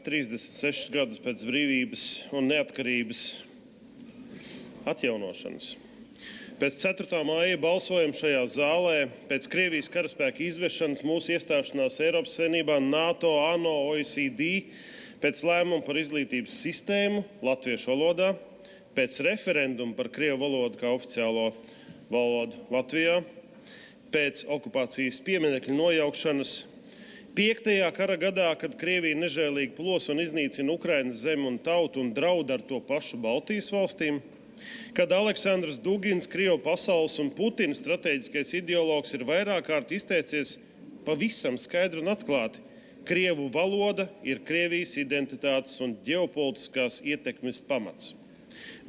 36 gadus pēc brīvības un neatkarības atjaunošanas. Pēc 4. māja balsojuma šajā zālē, pēc Krievijas karaspēka izvešanas, mūsu iestāšanās Eiropas Savienībā, NATO, ANO, OECD, pēc lēmuma par izglītības sistēmu latviešu valodā, pēc referenduma par krievu valodu kā oficiālo valodu Latvijā, pēc okupācijas pieminekļu nojaukšanas, 5. kara gadā, kad Krievija nežēlīgi plos un iznīcina Ukrainas zemi un tautu un draud ar to pašu Baltijas valstīm, kad Aleksandrs Dugins, Krievu pasaules un Putina strateģiskais ideologs, ir vairāk kārt izteicies pavisam skaidri un atklāti: Krievu valoda ir Krievijas identitātes un ģeopolitiskās ietekmes pamats.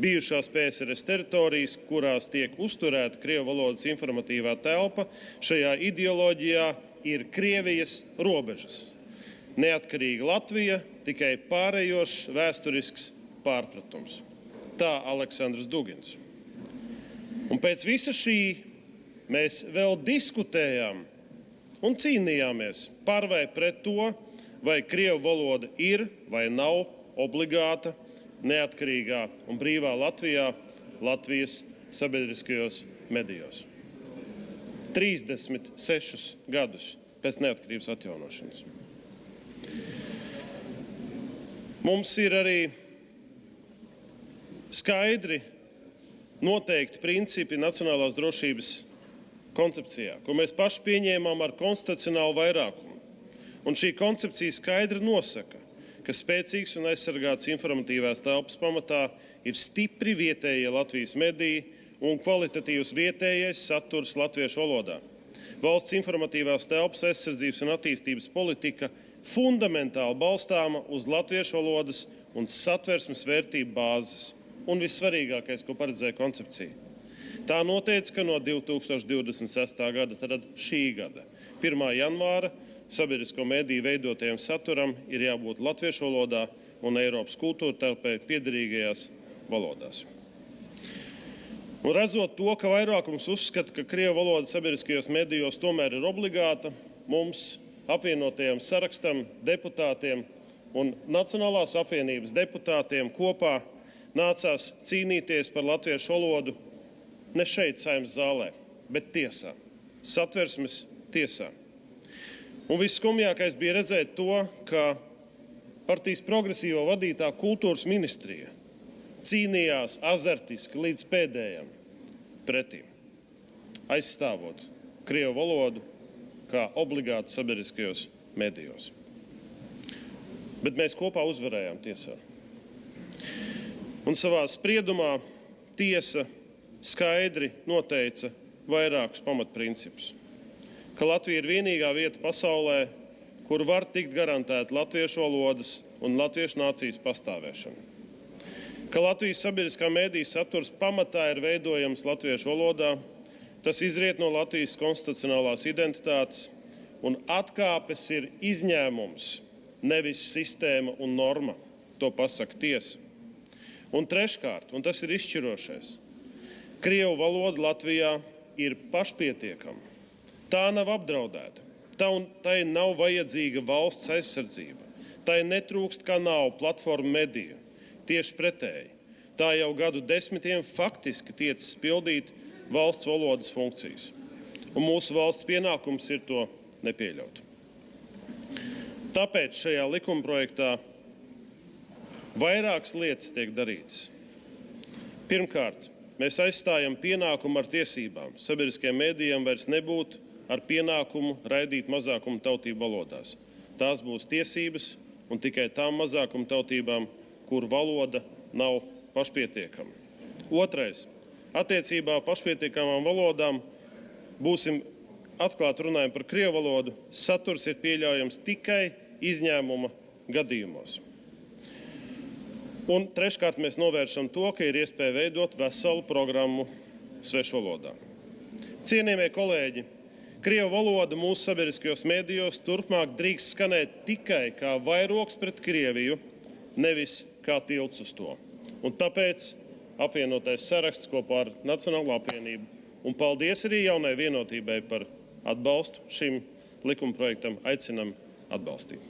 Bijušās PSRS teritorijas, kurās tiek uzturēta Krievu valodas informatīvā telpa, šajā ideoloģijā ir Krievijas robežas. Neatkarīga Latvija tikai pārējošs vēsturisks pārpratums. Tā Aleksandrs Dugins. Un pēc visa šī mēs vēl diskutējām un cīnījāmies par vai pret to, vai krievu valoda ir vai nav obligāta neatkarīgā un brīvā Latvijā, Latvijas sabiedriskajos medijos. 36 gadus pēc neatkarības atjaunošanas. Mums ir arī skaidri noteikti principi nacionālās drošības koncepcijā, ko mēs paši pieņēmām ar konstitucionālu vairākumu. Un šī koncepcija skaidri nosaka, ka spēcīgs un aizsargāts informatīvās telpas pamatā ir stipri vietējie Latvijas mediji un kvalitatīvs vietējais saturs latviešu valodā. Valsts informatīvās telpas aizsardzības un attīstības politika fundamentāli balstāma uz latviešu valodas un satversmes vērtību bāzes. Un vissvarīgākais, ko paredzēja koncepcija. Tā noteica, ka no 2026. gada, tad šī gada 1. janvāra sabiedrisko mediju veidotajam saturam ir jābūt latviešu valodā un Eiropas kultūra telpai piederīgajās valodās. Un redzot to, ka vairākums uzskata, ka krievu valoda sabiedriskajos medijos tomēr ir obligāta, mums apvienotajam sarakstam deputātiem un Nacionālās apvienības deputātiem kopā nācās cīnīties par latviešu valodu ne šeit, Saeimas zālē, bet tiesā, satversmes tiesā. Un visskumjākais bija redzēt to, ka partijas progresīvo vadītā kultūras ministrija cīnījās azartiski līdz pēdējam pretīm, aizstāvot krievu valodu kā obligātu sabiedriskajos medijos. Bet mēs kopā uzvarējām tiesā. Un savā spriedumā tiesa skaidri noteica vairākus pamatprincipus. Ka Latvija ir vienīgā vieta pasaulē, kur var tikt garantēta latviešu valodas un latviešu nācijas pastāvēšana. Ka Latvijas sabiedriskā mediju saturs pamatā ir veidojams latviešu valodā, tas izriet no Latvijas konstitucionālās identitātes, un atkāpes ir izņēmums, nevis sistēma un norma. To pasaka tiesa. Un treškārt, un tas ir izšķirošais, krievu valoda Latvijā ir pašpietiekama. Tā nav apdraudēta. Tai nav vajadzīga valsts aizsardzība. Tai netrūkst kanālu, platformu, mediju. Tieši pretēji. Tā jau gadu desmitiem faktiski tiecas pildīt valsts valodas funkcijas. Un mūsu valsts pienākums ir to nepieļaut. Tāpēc šajā likumprojektā vairākas lietas tiek darītas. Pirmkārt, mēs aizstājam pienākumu ar tiesībām. Sabiedriskajiem medijiem vairs nebūtu ar pienākumu raidīt mazākumu tautību valodās. Tās būs tiesības un tikai tām mazākumu tautībām, kur valoda nav pašpietiekama. Otrais, attiecībā pašpietiekamām valodām būsim atklāti runājam par krievu valodu, saturs ir pieļaujams tikai izņēmuma gadījumos. Un treškārt mēs novēršam to, ka ir iespēja veidot veselu programmu svešvalodā. Cienījamie kolēģi, krievu valoda mūsu sabiedriskajos medijos turpmāk drīkst skanēt tikai kā vairogs pret Krieviju, nevis kā tilts uz to. Un tāpēc apvienotais saraksts kopā ar Nacionālo apvienību. Un paldies arī jaunai vienotībai par atbalstu šim likumprojektam, aicinam atbalstīt.